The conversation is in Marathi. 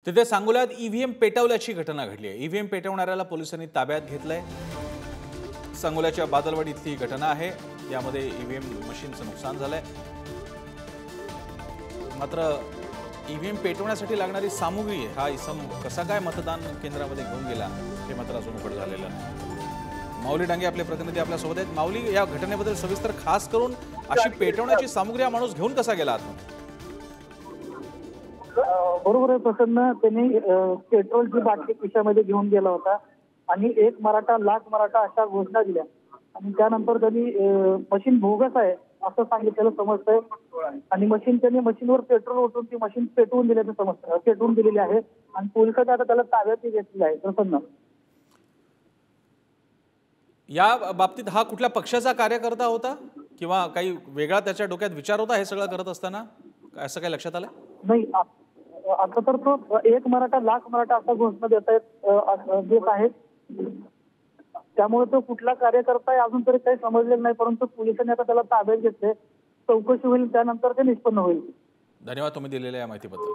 तिथे सांगोल्यात ईव्हीएम पेटवल्याची घटना घडली आहे। ईव्हीएम पेटवणाऱ्याला पोलिसांनी ताब्यात घेतलंय। सांगोल्याच्या बादलवाडी इथली घटना आहे। यामध्ये ईव्हीएम मशीनचं नुकसान झालंय। मात्र ईव्हीएम पेटवण्यासाठी लागणारी सामुग्री हा इसम कसा काय मतदान केंद्रामध्ये घेऊन गेला हे मात्र अजून उघड झालेलं नाही। माऊली डांगे आपले प्रतिनिधी आपल्या सोबत आहेत। माऊली, या घटनेबद्दल सविस्तर खास करून अशी पेटवण्याची सामुग्री हा माणूस घेऊन कसा गेला आतमध्ये? बरोबर आहे प्रसन्न, त्यांनी पेट्रोलची बाटली खिशामध्ये घेऊन गेला होता आणि एक मराठा लाख मराठा अशा घोषणा दिल्या आणि त्यानंतर त्यांनी मशीन बोगस आहे असं सांगितलेलं समजतंय आणि त्यांनी मशीनवर पेट्रोल ओतून ती मशीन पेटवून दिल्याचं समजतं, पेटवून दिलेली आहे आणि पोलिसांनी आता त्याला ताब्यात घेतलेलं आहे। प्रसन्न, या बाबतीत हा कुठल्या पक्षाचा कार्यकर्ता होता किंवा काही वेगळा त्याच्या डोक्यात विचार होता हे सगळं करत असताना, असं काही लक्षात आलं? नाही, आता तर तो एक मराठा लाख मराठा असा घोषणा देत आहेत। त्यामुळे तो कुठला कार्यकर्ता आहे अजून तरी काही समजलेलं नाही, परंतु पोलिसांनी आता त्याला ताब्यात घेतले। चौकशी होईल, त्यानंतर ते निष्पन्न होईल। धन्यवाद तुम्ही दिलेल्या या माहितीबद्दल।